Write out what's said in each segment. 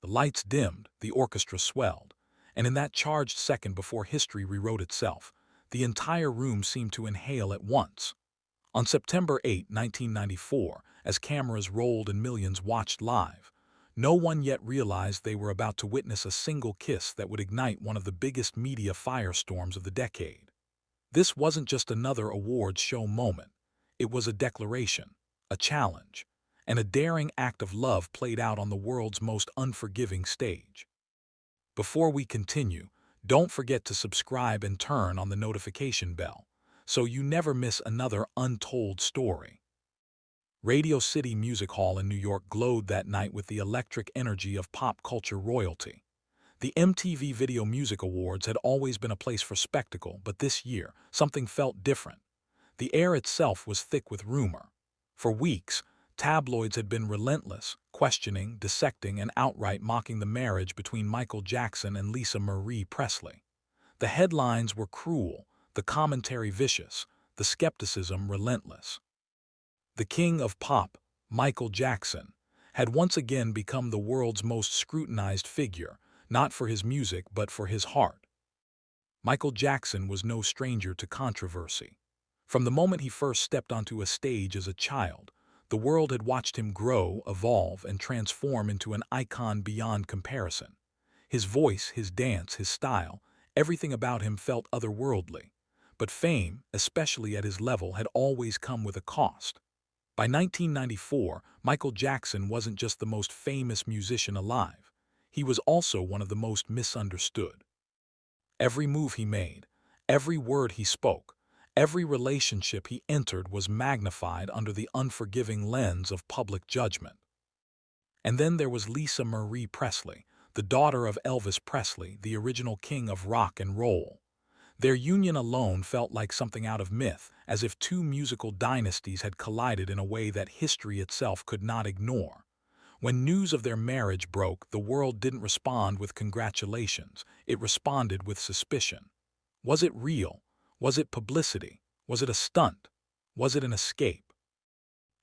The lights dimmed, the orchestra swelled, and in that charged second before history rewrote itself, the entire room seemed to inhale at once. On September 8, 1994, as cameras rolled and millions watched live, no one yet realized they were about to witness a single kiss that would ignite one of the biggest media firestorms of the decade. This wasn't just another awards show moment. It was a declaration, a challenge, and a daring act of love played out on the world's most unforgiving stage. Before we continue, don't forget to subscribe and turn on the notification bell so you never miss another untold story. Radio City Music Hall in New York glowed that night with the electric energy of pop culture royalty. The MTV Video Music Awards had always been a place for spectacle, but this year, something felt different. The air itself was thick with rumor. For weeks, tabloids had been relentless, questioning, dissecting, and outright mocking the marriage between Michael Jackson and Lisa Marie Presley. The headlines were cruel, the commentary vicious, the skepticism relentless. The king of pop, Michael Jackson, had once again become the world's most scrutinized figure, not for his music but for his heart. Michael Jackson was no stranger to controversy. From the moment he first stepped onto a stage as a child, the world had watched him grow, evolve, and transform into an icon beyond comparison. His voice, his dance, his style, everything about him felt otherworldly. But fame, especially at his level, had always come with a cost. By 1994, Michael Jackson wasn't just the most famous musician alive. He was also one of the most misunderstood. Every move he made, every word he spoke, every relationship he entered was magnified under the unforgiving lens of public judgment. And then there was Lisa Marie Presley, the daughter of Elvis Presley, the original king of rock and roll. Their union alone felt like something out of myth, as if two musical dynasties had collided in a way that history itself could not ignore. When news of their marriage broke, the world didn't respond with congratulations, it responded with suspicion. Was it real? Was it publicity? Was it a stunt? Was it an escape?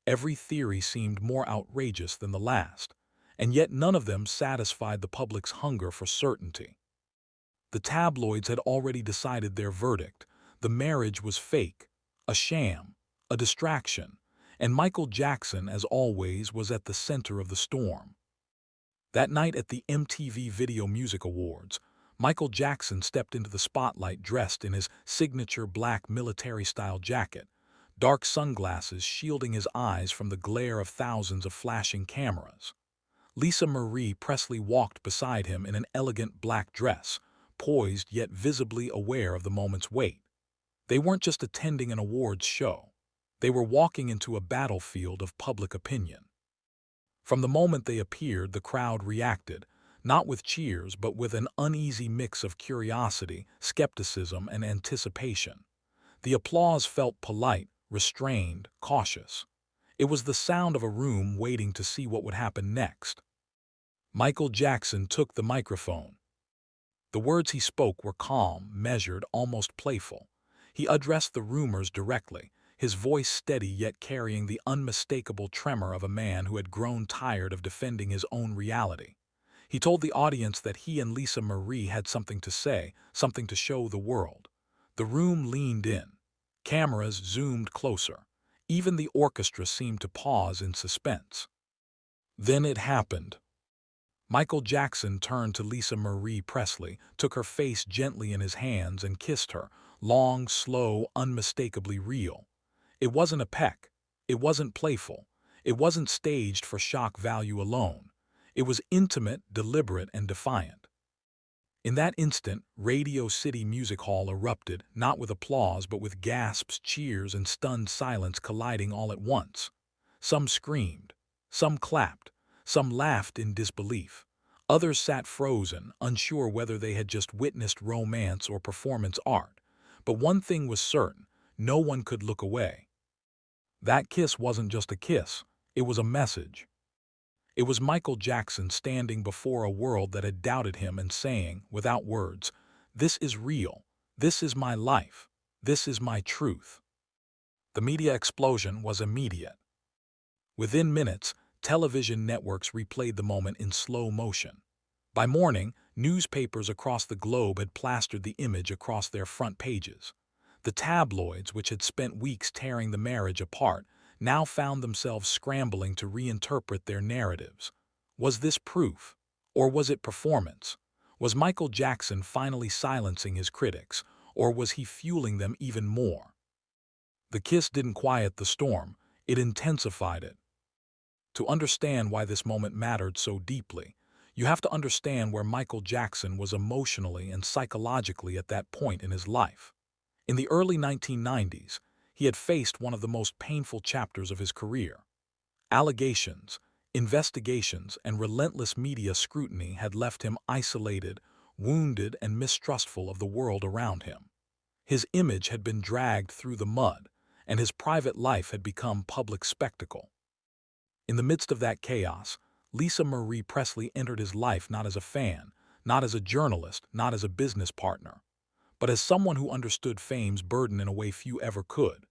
Every theory seemed more outrageous than the last, and yet none of them satisfied the public's hunger for certainty. The tabloids had already decided their verdict. The marriage was fake, a sham, a distraction, and Michael Jackson, as always, was at the center of the storm. That night at the MTV Video Music Awards, Michael Jackson stepped into the spotlight dressed in his signature black military-style jacket, dark sunglasses shielding his eyes from the glare of thousands of flashing cameras. Lisa Marie Presley walked beside him in an elegant black dress, poised yet visibly aware of the moment's weight. They weren't just attending an awards show. They were walking into a battlefield of public opinion. From the moment they appeared, the crowd reacted, not with cheers but with an uneasy mix of curiosity, skepticism, and anticipation. The applause felt polite, restrained, cautious. It was the sound of a room waiting to see what would happen next. Michael Jackson took the microphone. The words he spoke were calm, measured, almost playful. He addressed the rumors directly, his voice steady yet carrying the unmistakable tremor of a man who had grown tired of defending his own reality. He told the audience that he and Lisa Marie had something to say, something to show the world. The room leaned in. Cameras zoomed closer. Even the orchestra seemed to pause in suspense. Then it happened. Michael Jackson turned to Lisa Marie Presley, took her face gently in his hands and kissed her, long, slow, unmistakably real. It wasn't a peck. It wasn't playful. It wasn't staged for shock value alone. It was intimate, deliberate, and defiant. In that instant, Radio City Music Hall erupted, not with applause but with gasps, cheers, and stunned silence colliding all at once. Some screamed. Some clapped. Some laughed in disbelief. Others sat frozen, unsure whether they had just witnessed romance or performance art. But one thing was certain, no one could look away. That kiss wasn't just a kiss, it was a message. It was Michael Jackson standing before a world that had doubted him and saying, without words, "This is real. This is my life. This is my truth." The media explosion was immediate. Within minutes, television networks replayed the moment in slow motion. By morning, newspapers across the globe had plastered the image across their front pages. The tabloids, which had spent weeks tearing the marriage apart, now found themselves scrambling to reinterpret their narratives. Was this proof? Or was it performance? Was Michael Jackson finally silencing his critics, or was he fueling them even more? The kiss didn't quiet the storm, it intensified it. To understand why this moment mattered so deeply, you have to understand where Michael Jackson was emotionally and psychologically at that point in his life. In the early 1990s, he had faced one of the most painful chapters of his career. Allegations, investigations, and relentless media scrutiny had left him isolated, wounded, and mistrustful of the world around him. His image had been dragged through the mud, and his private life had become public spectacle. In the midst of that chaos, Lisa Marie Presley entered his life not as a fan, not as a journalist, not as a business partner, but as someone who understood fame's burden in a way few ever could.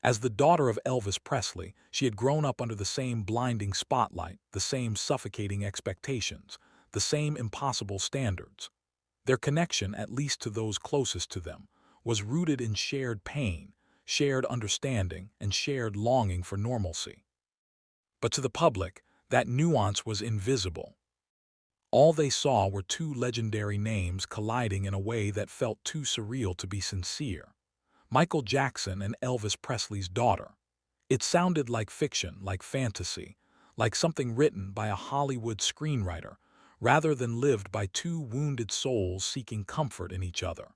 As the daughter of Elvis Presley, she had grown up under the same blinding spotlight, the same suffocating expectations, the same impossible standards. Their connection, at least to those closest to them, was rooted in shared pain, shared understanding, and shared longing for normalcy. But to the public, that nuance was invisible. All they saw were two legendary names colliding in a way that felt too surreal to be sincere. Michael Jackson and Elvis Presley's daughter. It sounded like fiction, like fantasy, like something written by a Hollywood screenwriter, rather than lived by two wounded souls seeking comfort in each other.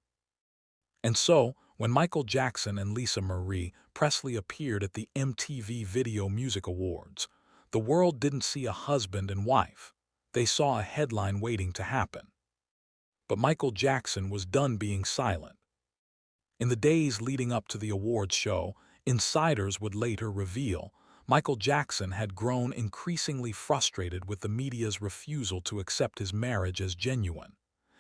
And so, when Michael Jackson and Lisa Marie Presley appeared at the MTV Video Music Awards, the world didn't see a husband and wife. They saw a headline waiting to happen. But Michael Jackson was done being silent. In the days leading up to the awards show, insiders would later reveal Michael Jackson had grown increasingly frustrated with the media's refusal to accept his marriage as genuine.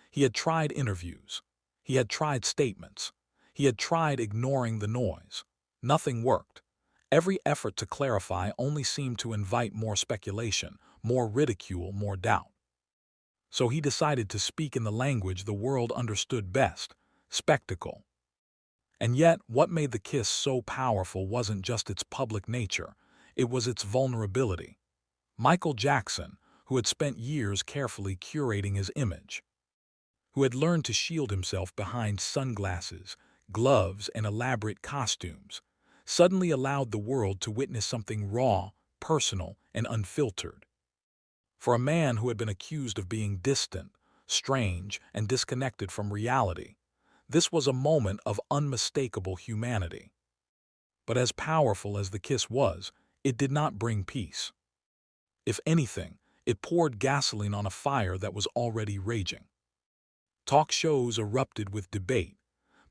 He had tried interviews. He had tried statements. He had tried ignoring the noise. Nothing worked. Every effort to clarify only seemed to invite more speculation, more ridicule, more doubt. So he decided to speak in the language the world understood best: spectacle. And yet, what made the kiss so powerful wasn't just its public nature, it was its vulnerability. Michael Jackson, who had spent years carefully curating his image, who had learned to shield himself behind sunglasses, gloves, and elaborate costumes, suddenly allowed the world to witness something raw, personal, and unfiltered. For a man who had been accused of being distant, strange, and disconnected from reality, this was a moment of unmistakable humanity. But as powerful as the kiss was, it did not bring peace. If anything, it poured gasoline on a fire that was already raging. Talk shows erupted with debate.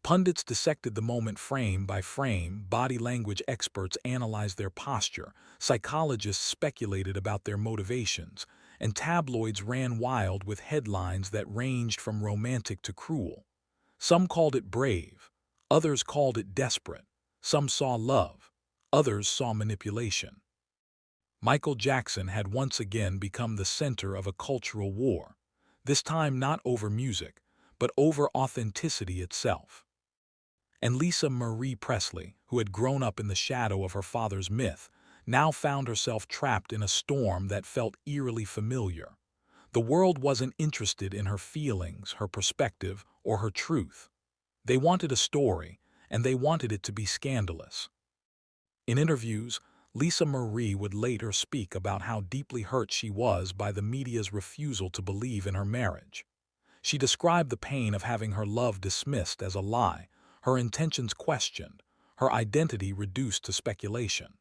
Pundits dissected the moment frame by frame, body language experts analyzed their posture, psychologists speculated about their motivations, and tabloids ran wild with headlines that ranged from romantic to cruel. Some called it brave, others called it desperate. Some saw love, others saw manipulation. Michael Jackson had once again become the center of a cultural war, this time not over music, but over authenticity itself. And Lisa Marie Presley, who had grown up in the shadow of her father's myth, now found herself trapped in a storm that felt eerily familiar. The world wasn't interested in her feelings, her perspective, or her truth. They wanted a story, and they wanted it to be scandalous. In interviews, Lisa Marie would later speak about how deeply hurt she was by the media's refusal to believe in her marriage. She described the pain of having her love dismissed as a lie, her intentions questioned, her identity reduced to speculation.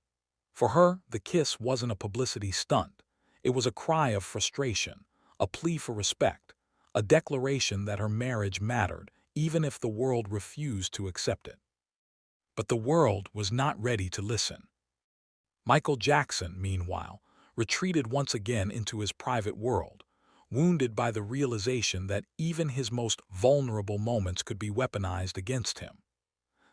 For her, the kiss wasn't a publicity stunt. It was a cry of frustration, a plea for respect, a declaration that her marriage mattered, even if the world refused to accept it. But the world was not ready to listen. Michael Jackson, meanwhile, retreated once again into his private world, wounded by the realization that even his most vulnerable moments could be weaponized against him.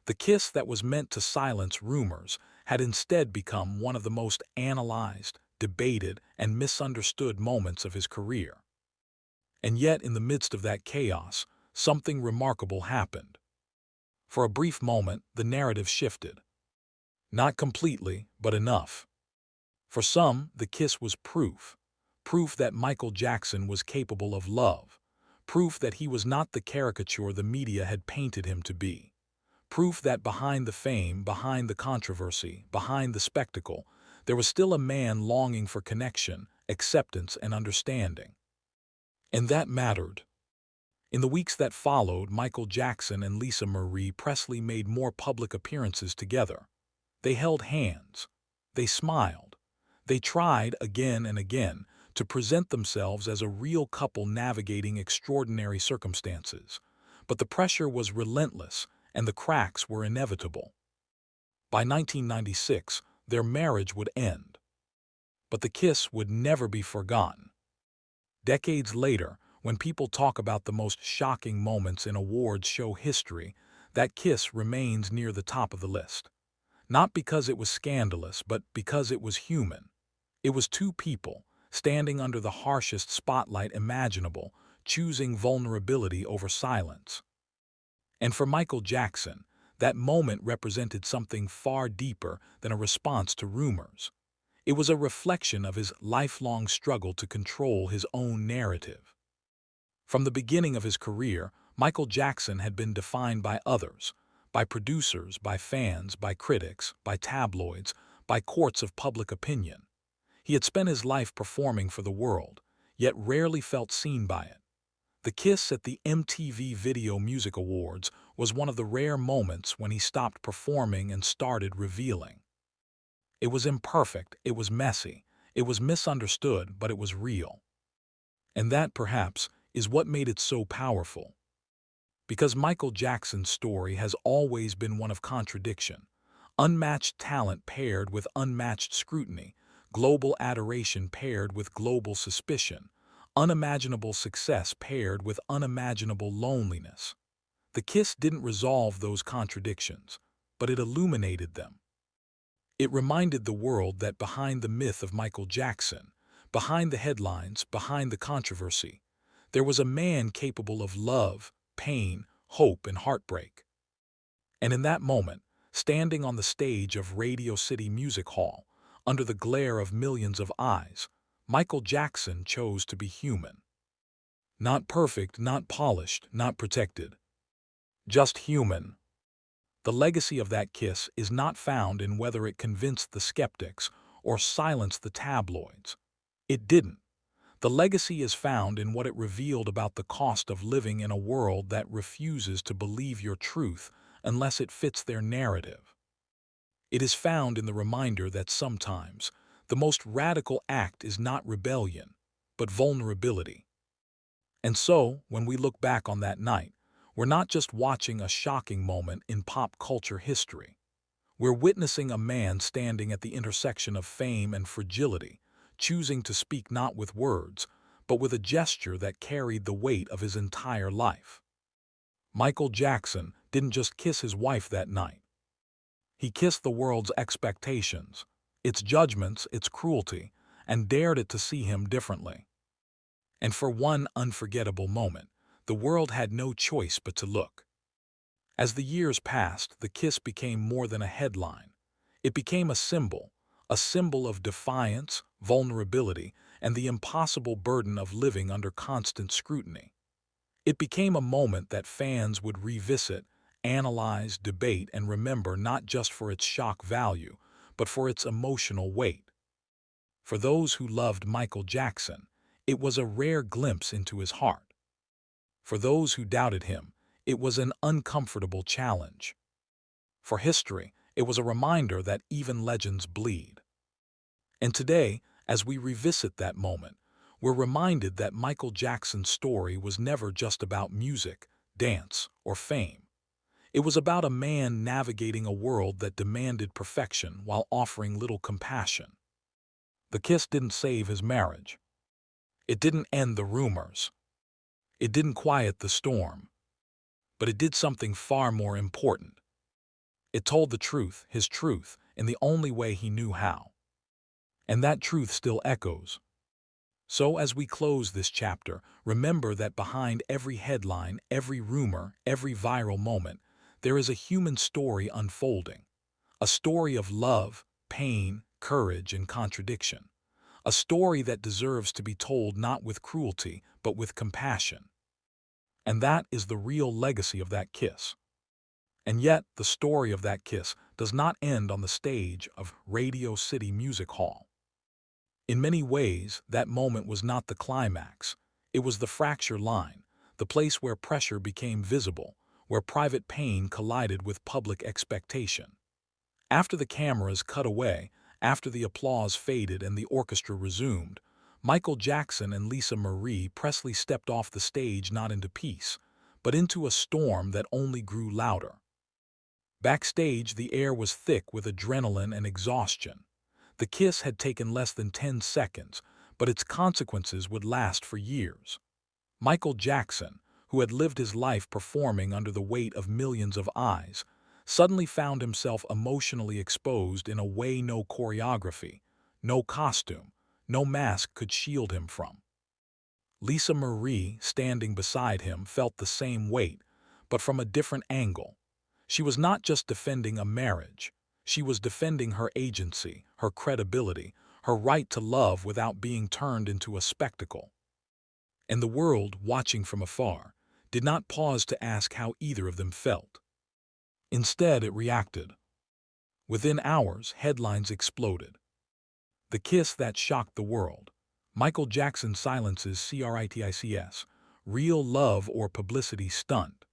The kiss that was meant to silence rumors had instead become one of the most analyzed, debated, and misunderstood moments of his career. And yet, in the midst of that chaos, something remarkable happened. For a brief moment, the narrative shifted. Not completely, but enough. For some, the kiss was proof. Proof that Michael Jackson was capable of love. Proof that he was not the caricature the media had painted him to be. Proof that behind the fame, behind the controversy, behind the spectacle, there was still a man longing for connection, acceptance, and understanding. And that mattered. In the weeks that followed, Michael Jackson and Lisa Marie Presley made more public appearances together. They held hands. They smiled. They tried again and again to present themselves as a real couple navigating extraordinary circumstances. But the pressure was relentless, and the cracks were inevitable. By 1996, their marriage would end. But the kiss would never be forgotten. Decades later, when people talk about the most shocking moments in awards show history, that kiss remains near the top of the list. Not because it was scandalous, but because it was human. It was two people, standing under the harshest spotlight imaginable, choosing vulnerability over silence. And for Michael Jackson, that moment represented something far deeper than a response to rumors. It was a reflection of his lifelong struggle to control his own narrative. From the beginning of his career, Michael Jackson had been defined by others, by producers, by fans, by critics, by tabloids, by courts of public opinion. He had spent his life performing for the world, yet rarely felt seen by it. The kiss at the MTV Video Music Awards was one of the rare moments when he stopped performing and started revealing. It was imperfect, it was messy, it was misunderstood, but it was real. And that, perhaps, is what made it so powerful. Because Michael Jackson's story has always been one of contradiction. Unmatched talent paired with unmatched scrutiny, global adoration paired with global suspicion, unimaginable success paired with unimaginable loneliness. The kiss didn't resolve those contradictions, but it illuminated them. It reminded the world that behind the myth of Michael Jackson, behind the headlines, behind the controversy, there was a man capable of love, pain, hope, and heartbreak. And in that moment, standing on the stage of Radio City Music Hall, under the glare of millions of eyes, Michael Jackson chose to be human. Not perfect, not polished, not protected. Just human. The legacy of that kiss is not found in whether it convinced the skeptics or silenced the tabloids. It didn't. The legacy is found in what it revealed about the cost of living in a world that refuses to believe your truth unless it fits their narrative. It is found in the reminder that sometimes the most radical act is not rebellion, but vulnerability. And so, when we look back on that night, we're not just watching a shocking moment in pop culture history. We're witnessing a man standing at the intersection of fame and fragility, choosing to speak not with words, but with a gesture that carried the weight of his entire life. Michael Jackson didn't just kiss his wife that night. He kissed the world's expectations, its judgments, its cruelty, and dared it to see him differently. And for one unforgettable moment, the world had no choice but to look. As the years passed, the kiss became more than a headline. It became a symbol of defiance, vulnerability, and the impossible burden of living under constant scrutiny. It became a moment that fans would revisit, analyze, debate, and remember not just for its shock value, but for its emotional weight. For those who loved Michael Jackson, it was a rare glimpse into his heart. For those who doubted him, it was an uncomfortable challenge. For history, it was a reminder that even legends bleed. And today, as we revisit that moment, we're reminded that Michael Jackson's story was never just about music, dance, or fame. It was about a man navigating a world that demanded perfection while offering little compassion. The kiss didn't save his marriage. It didn't end the rumors. It didn't quiet the storm. But it did something far more important. It told the truth, his truth, in the only way he knew how. And that truth still echoes. So as we close this chapter, remember that behind every headline, every rumor, every viral moment, there is a human story unfolding. A story of love, pain, courage, and contradiction. A story that deserves to be told not with cruelty, but with compassion. And that is the real legacy of that kiss. And yet, the story of that kiss does not end on the stage of Radio City Music Hall. In many ways, that moment was not the climax. It was the fracture line, the place where pressure became visible, where private pain collided with public expectation. After the cameras cut away, after the applause faded and the orchestra resumed, Michael Jackson and Lisa Marie Presley stepped off the stage not into peace, but into a storm that only grew louder. Backstage, the air was thick with adrenaline and exhaustion. The kiss had taken less than 10 seconds, but its consequences would last for years. Michael Jackson, who had lived his life performing under the weight of millions of eyes, suddenly found himself emotionally exposed in a way no choreography, no costume, no mask could shield him from. Lisa Marie, standing beside him, felt the same weight, but from a different angle. She was not just defending a marriage. She was defending her agency, her credibility, her right to love without being turned into a spectacle. And the world, watching from afar, did not pause to ask how either of them felt. Instead, it reacted. Within hours, headlines exploded. The kiss that shocked the world. Michael Jackson silences CRITICS. Real love or publicity stunt.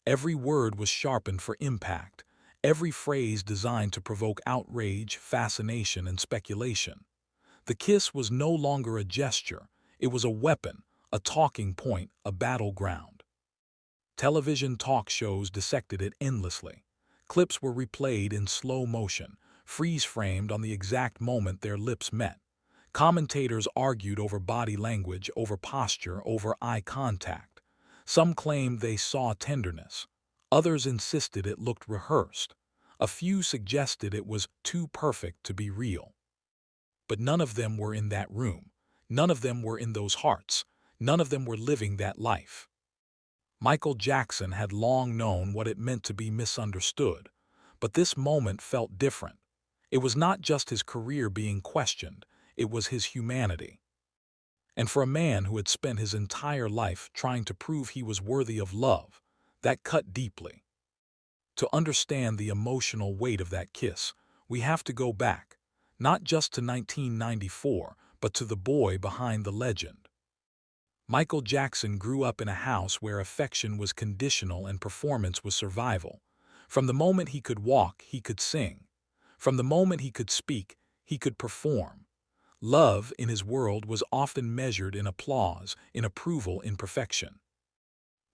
Every word was sharpened for impact, every phrase designed to provoke outrage, fascination, and speculation. The kiss was no longer a gesture, it was a weapon, a talking point, a battleground. Television talk shows dissected it endlessly. Clips were replayed in slow motion, freeze-framed on the exact moment their lips met. Commentators argued over body language, over posture, over eye contact. Some claimed they saw tenderness. Others insisted it looked rehearsed. A few suggested it was too perfect to be real. But none of them were in that room. None of them were in those hearts. None of them were living that life. Michael Jackson had long known what it meant to be misunderstood, but this moment felt different. It was not just his career being questioned, it was his humanity. And for a man who had spent his entire life trying to prove he was worthy of love, that cut deeply. To understand the emotional weight of that kiss, we have to go back, not just to 1994, but to the boy behind the legend. Michael Jackson grew up in a house where affection was conditional and performance was survival. From the moment he could walk, he could sing. From the moment he could speak, he could perform. Love, in his world, was often measured in applause, in approval, in perfection.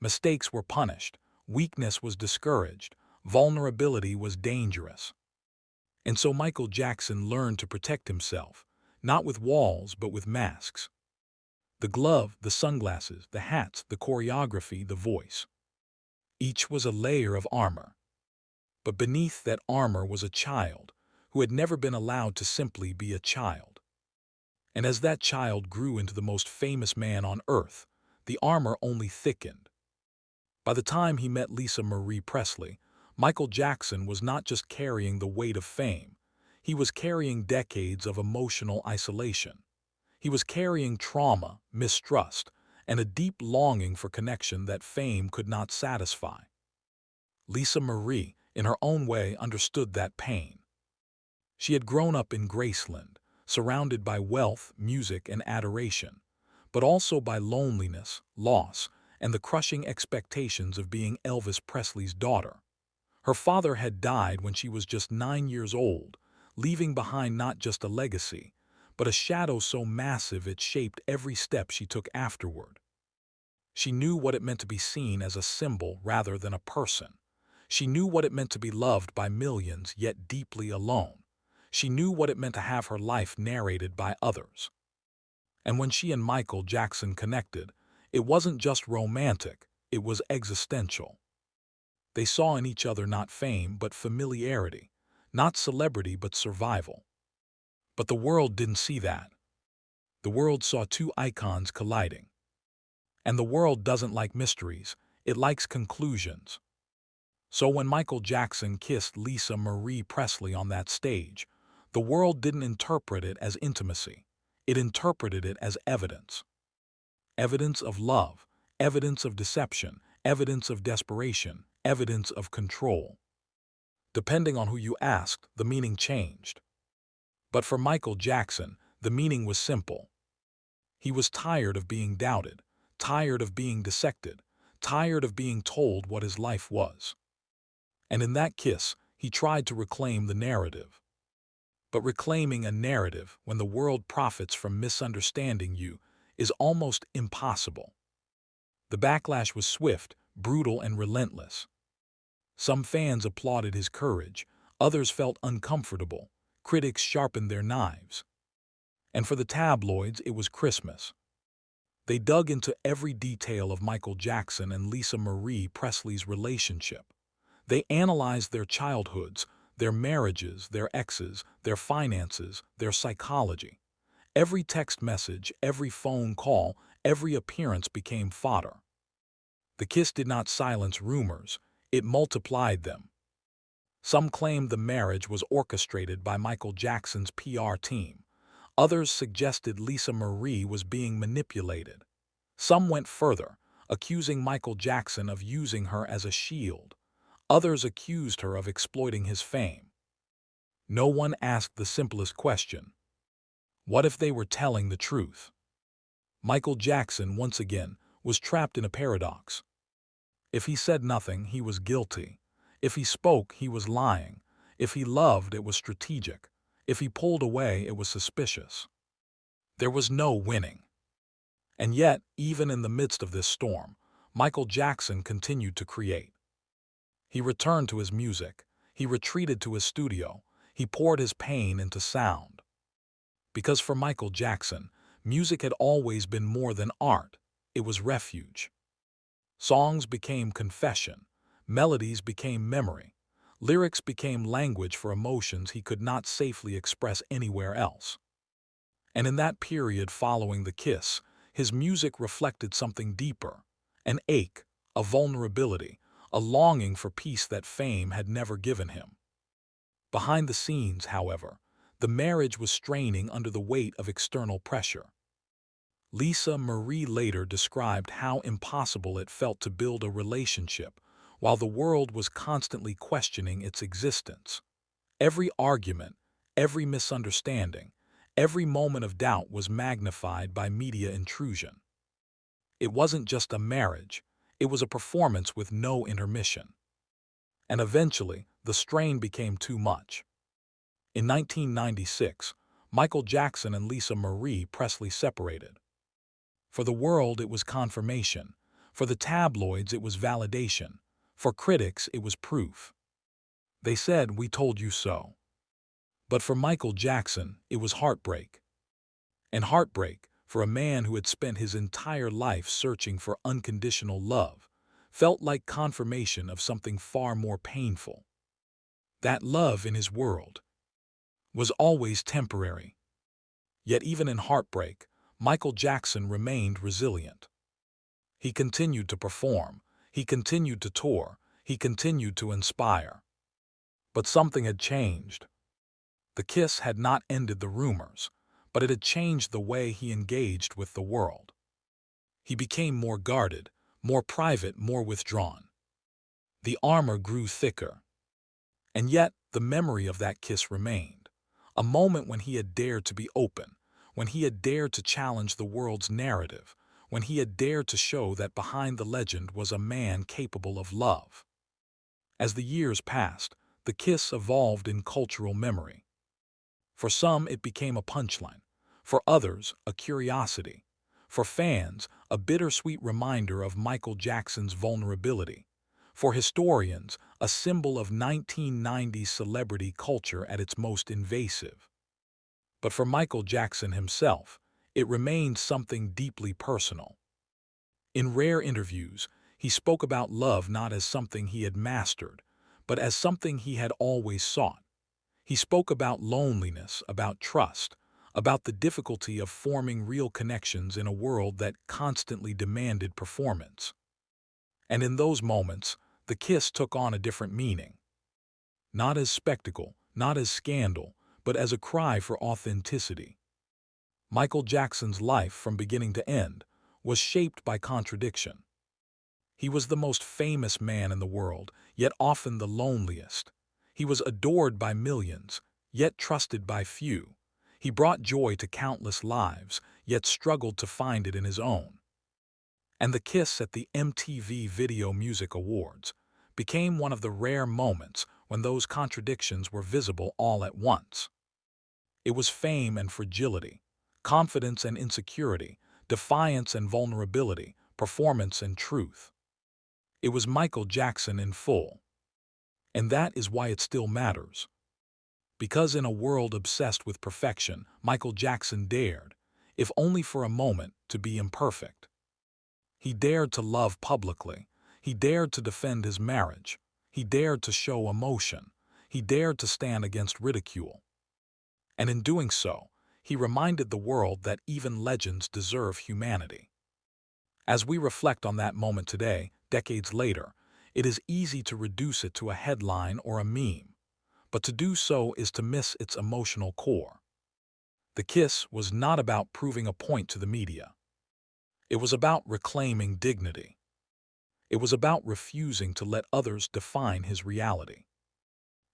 Mistakes were punished, weakness was discouraged, vulnerability was dangerous. And so Michael Jackson learned to protect himself, not with walls but with masks. The glove, the sunglasses, the hats, the choreography, the voice. Each was a layer of armor. But beneath that armor was a child who had never been allowed to simply be a child. And as that child grew into the most famous man on earth, the armor only thickened. By the time he met Lisa Marie Presley, Michael Jackson was not just carrying the weight of fame, he was carrying decades of emotional isolation. He was carrying trauma, mistrust, and a deep longing for connection that fame could not satisfy. Lisa Marie, in her own way, understood that pain. She had grown up in Graceland, surrounded by wealth, music, and adoration, but also by loneliness, loss, and the crushing expectations of being Elvis Presley's daughter. Her father had died when she was just 9 years old, leaving behind not just a legacy, but a shadow so massive it shaped every step she took afterward. She knew what it meant to be seen as a symbol rather than a person. She knew what it meant to be loved by millions, yet deeply alone. She knew what it meant to have her life narrated by others. And when she and Michael Jackson connected, it wasn't just romantic, it was existential. They saw in each other not fame but familiarity, not celebrity but survival. But the world didn't see that. The world saw two icons colliding. And the world doesn't like mysteries, it likes conclusions. So when Michael Jackson kissed Lisa Marie Presley on that stage, the world didn't interpret it as intimacy. It interpreted it as evidence. Evidence of love, evidence of deception, evidence of desperation, evidence of control. Depending on who you asked, the meaning changed. But for Michael Jackson, the meaning was simple. He was tired of being doubted, tired of being dissected, tired of being told what his life was. And in that kiss, he tried to reclaim the narrative. But reclaiming a narrative when the world profits from misunderstanding you is almost impossible. The backlash was swift, brutal, and relentless. Some fans applauded his courage, others felt uncomfortable, critics sharpened their knives. And for the tabloids, it was Christmas. They dug into every detail of Michael Jackson and Lisa Marie Presley's relationship. They analyzed their childhoods, their marriages, their exes, their finances, their psychology. Every text message, every phone call, every appearance became fodder. The kiss did not silence rumors, it multiplied them. Some claimed the marriage was orchestrated by Michael Jackson's PR team. Others suggested Lisa Marie was being manipulated. Some went further, accusing Michael Jackson of using her as a shield. Others accused her of exploiting his fame. No one asked the simplest question. What if they were telling the truth? Michael Jackson, once again, was trapped in a paradox. If he said nothing, he was guilty. If he spoke, he was lying. If he loved, it was strategic. If he pulled away, it was suspicious. There was no winning. And yet, even in the midst of this storm, Michael Jackson continued to create. He returned to his music. He retreated to his studio. He poured his pain into sound. Because for Michael Jackson, music had always been more than art. It was refuge. Songs became confession. Melodies became memory. Lyrics became language for emotions he could not safely express anywhere else. And in that period following the kiss, his music reflected something deeper, an ache, a vulnerability, a longing for peace that fame had never given him. Behind the scenes, however, the marriage was straining under the weight of external pressure. Lisa Marie later described how impossible it felt to build a relationship while the world was constantly questioning its existence. Every argument, every misunderstanding, every moment of doubt was magnified by media intrusion. It wasn't just a marriage, it was a performance with no intermission. And eventually, the strain became too much. In 1996, Michael Jackson and Lisa Marie Presley separated. For the world, it was confirmation. For the tabloids, it was validation. For critics, it was proof. They said, "We told you so." But for Michael Jackson, it was heartbreak. And heartbreak, for a man who had spent his entire life searching for unconditional love, felt like confirmation of something far more painful. That love in his world was always temporary. Yet even in heartbreak, Michael Jackson remained resilient. He continued to perform, he continued to tour, he continued to inspire. But something had changed. The kiss had not ended the rumors, but it had changed the way he engaged with the world. He became more guarded, more private, more withdrawn. The armor grew thicker. And yet, the memory of that kiss remained. A moment when he had dared to be open, when he had dared to challenge the world's narrative, when he had dared to show that behind the legend was a man capable of love. As the years passed, the kiss evolved in cultural memory. For some, it became a punchline. For others, a curiosity. For fans, a bittersweet reminder of Michael Jackson's vulnerability. For historians, a symbol of 1990s celebrity culture at its most invasive. But for Michael Jackson himself, it remained something deeply personal. In rare interviews, he spoke about love not as something he had mastered, but as something he had always sought. He spoke about loneliness, about trust, about the difficulty of forming real connections in a world that constantly demanded performance. And in those moments, the kiss took on a different meaning. Not as spectacle, not as scandal, but as a cry for authenticity. Michael Jackson's life, from beginning to end, was shaped by contradiction. He was the most famous man in the world, yet often the loneliest. He was adored by millions, yet trusted by few. He brought joy to countless lives, yet struggled to find it in his own. And the kiss at the MTV Video Music Awards became one of the rare moments when those contradictions were visible all at once. It was fame and fragility, confidence and insecurity, defiance and vulnerability, performance and truth. It was Michael Jackson in full. And that is why it still matters. Because in a world obsessed with perfection, Michael Jackson dared, if only for a moment, to be imperfect. He dared to love publicly. He dared to defend his marriage. He dared to show emotion. He dared to stand against ridicule. And in doing so, he reminded the world that even legends deserve humanity. As we reflect on that moment today, decades later, it is easy to reduce it to a headline or a meme, but to do so is to miss its emotional core. The kiss was not about proving a point to the media. It was about reclaiming dignity. It was about refusing to let others define his reality.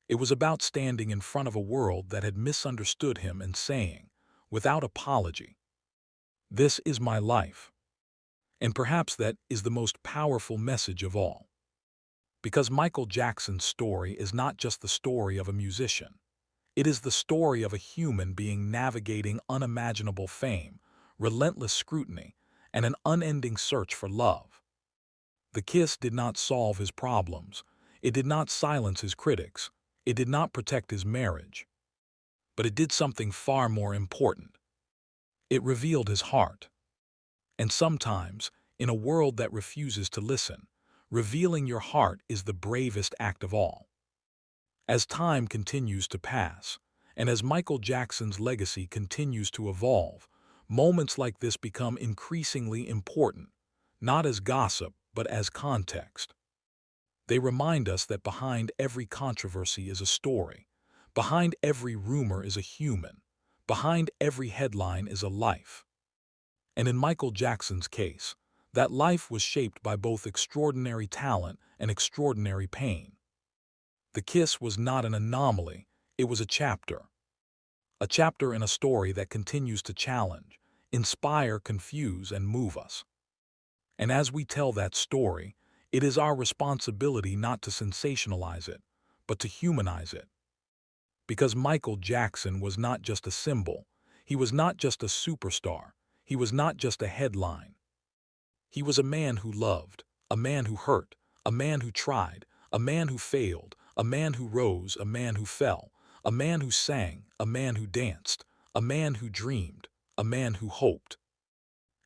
It was about standing in front of a world that had misunderstood him and saying, without apology, "This is my life." And perhaps that is the most powerful message of all. Because Michael Jackson's story is not just the story of a musician. It is the story of a human being navigating unimaginable fame, relentless scrutiny, and an unending search for love. The kiss did not solve his problems. It did not silence his critics. It did not protect his marriage. But it did something far more important. It revealed his heart. And sometimes, in a world that refuses to listen, revealing your heart is the bravest act of all. As time continues to pass, and as Michael Jackson's legacy continues to evolve, moments like this become increasingly important, not as gossip, but as context. They remind us that behind every controversy is a story, behind every rumor is a human, behind every headline is a life. And in Michael Jackson's case, that life was shaped by both extraordinary talent and extraordinary pain. The kiss was not an anomaly, it was a chapter in a story that continues to challenge, inspire, confuse, and move us. And as we tell that story, it is our responsibility not to sensationalize it, but to humanize it. Because Michael Jackson was not just a symbol, he was not just a superstar, he was not just a headline. He was a man who loved, a man who hurt, a man who tried, a man who failed, a man who rose, a man who fell, a man who sang, a man who danced, a man who dreamed, a man who hoped.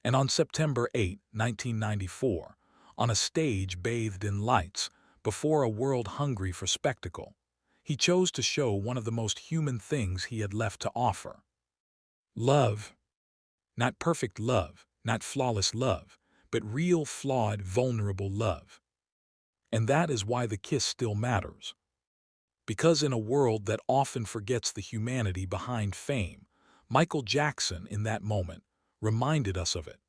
And on September 8, 1994, on a stage bathed in lights, before a world hungry for spectacle, he chose to show one of the most human things he had left to offer. Love. Not perfect love, not flawless love, but real, flawed, vulnerable love. And that is why the kiss still matters. Because in a world that often forgets the humanity behind fame, Michael Jackson, in that moment, reminded us of it.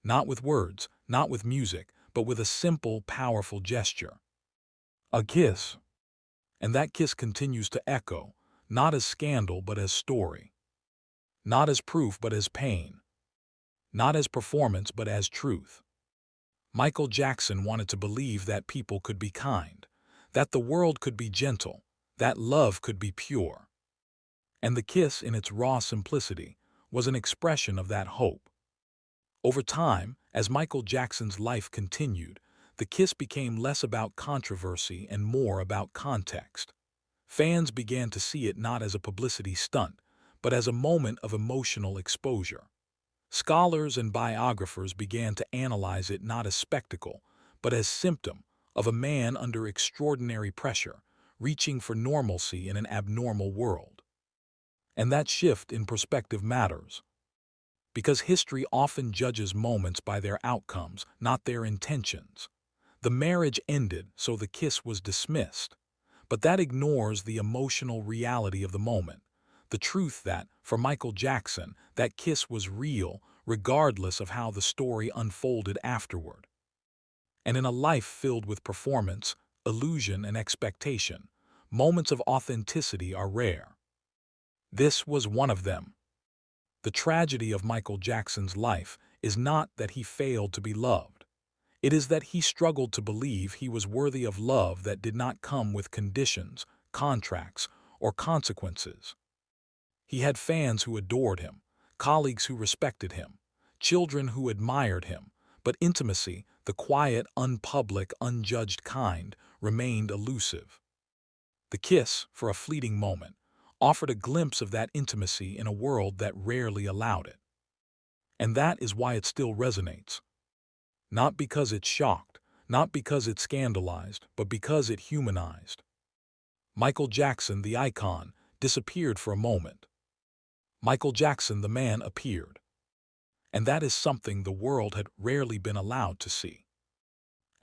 Not with words, not with music, but with a simple, powerful gesture. A kiss. And that kiss continues to echo, not as scandal but as story. Not as proof but as pain. Not as performance but as truth. Michael Jackson wanted to believe that people could be kind, that the world could be gentle, that love could be pure. And the kiss, in its raw simplicity, was an expression of that hope. Over time, as Michael Jackson's life continued, the kiss became less about controversy and more about context. Fans began to see it not as a publicity stunt, but as a moment of emotional exposure. Scholars and biographers began to analyze it not as spectacle, but as symptom of a man under extraordinary pressure, reaching for normalcy in an abnormal world. And that shift in perspective matters, because history often judges moments by their outcomes, not their intentions. The marriage ended, so the kiss was dismissed. But that ignores the emotional reality of the moment. The truth that, for Michael Jackson, that kiss was real, regardless of how the story unfolded afterward. And in a life filled with performance, illusion, and expectation, moments of authenticity are rare. This was one of them. The tragedy of Michael Jackson's life is not that he failed to be loved. It is that he struggled to believe he was worthy of love that did not come with conditions, contracts, or consequences. He had fans who adored him, colleagues who respected him, children who admired him, but intimacy, the quiet, unpublic, unjudged kind, remained elusive. The kiss, for a fleeting moment, offered a glimpse of that intimacy in a world that rarely allowed it. And that is why it still resonates. Not because it shocked, not because it scandalized, but because it humanized. Michael Jackson, the icon, disappeared for a moment. Michael Jackson, the man, appeared. And that is something the world had rarely been allowed to see.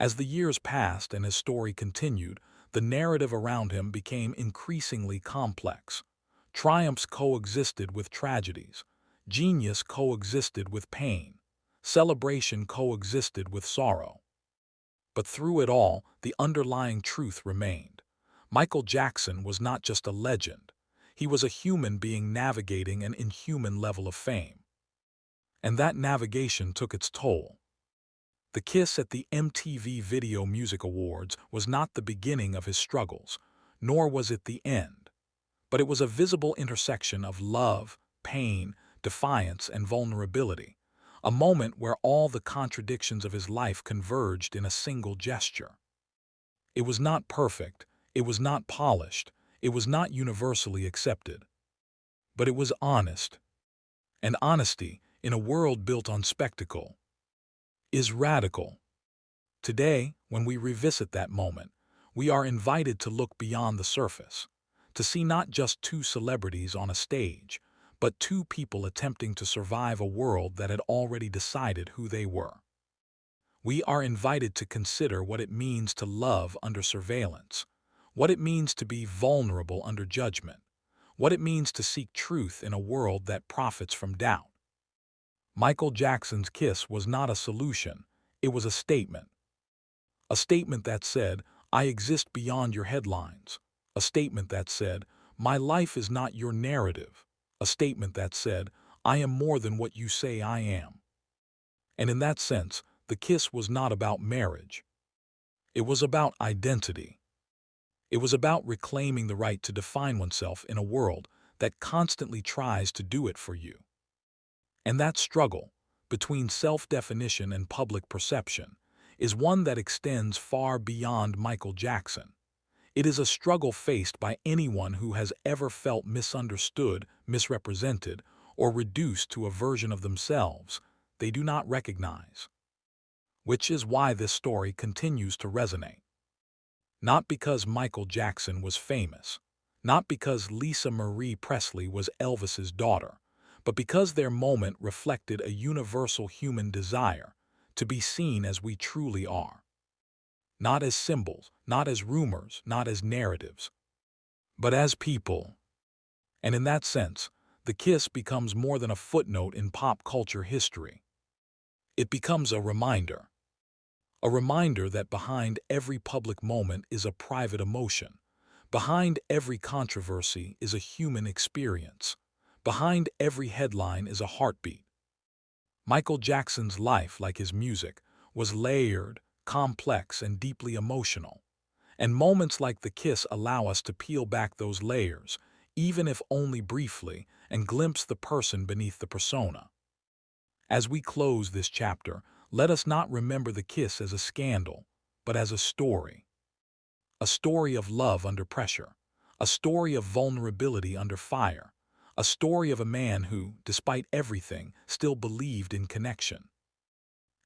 As the years passed and his story continued, the narrative around him became increasingly complex. Triumphs coexisted with tragedies. Genius coexisted with pain. Celebration coexisted with sorrow. But through it all, the underlying truth remained. Michael Jackson was not just a legend. He was a human being navigating an inhuman level of fame. And that navigation took its toll. The kiss at the MTV Video Music Awards was not the beginning of his struggles, nor was it the end. But it was a visible intersection of love, pain, defiance, and vulnerability, a moment where all the contradictions of his life converged in a single gesture. It was not perfect, it was not polished, it was not universally accepted. But it was honest. And honesty, in a world built on spectacle, is radical. Today, when we revisit that moment, we are invited to look beyond the surface, to see not just two celebrities on a stage, but two people attempting to survive a world that had already decided who they were. We are invited to consider what it means to love under surveillance, what it means to be vulnerable under judgment, what it means to seek truth in a world that profits from doubt. Michael Jackson's kiss was not a solution, it was a statement. A statement that said, "I exist beyond your headlines." A statement that said, "My life is not your narrative." A statement that said, "I am more than what you say I am." And in that sense, the kiss was not about marriage. It was about identity. It was about reclaiming the right to define oneself in a world that constantly tries to do it for you. And that struggle, between self-definition and public perception, is one that extends far beyond Michael Jackson. It is a struggle faced by anyone who has ever felt misunderstood, misrepresented, or reduced to a version of themselves they do not recognize. Which is why this story continues to resonate. Not because Michael Jackson was famous, not because Lisa Marie Presley was Elvis's daughter, but because their moment reflected a universal human desire to be seen as we truly are. Not as symbols, not as rumors, not as narratives, but as people. And in that sense, the kiss becomes more than a footnote in pop culture history. It becomes a reminder. A reminder that behind every public moment is a private emotion. Behind every controversy is a human experience. Behind every headline is a heartbeat. Michael Jackson's life, like his music, was layered, complex, and deeply emotional. And moments like the kiss allow us to peel back those layers, even if only briefly, and glimpse the person beneath the persona. As we close this chapter, let us not remember the kiss as a scandal, but as a story. A story of love under pressure, a story of vulnerability under fire, a story of a man who, despite everything, still believed in connection.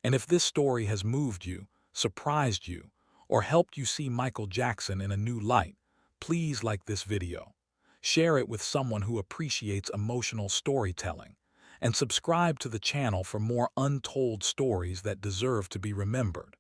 And if this story has moved you, surprised you, or helped you see Michael Jackson in a new light, please like this video. share it with someone who appreciates emotional storytelling, and subscribe to the channel for more untold stories that deserve to be remembered.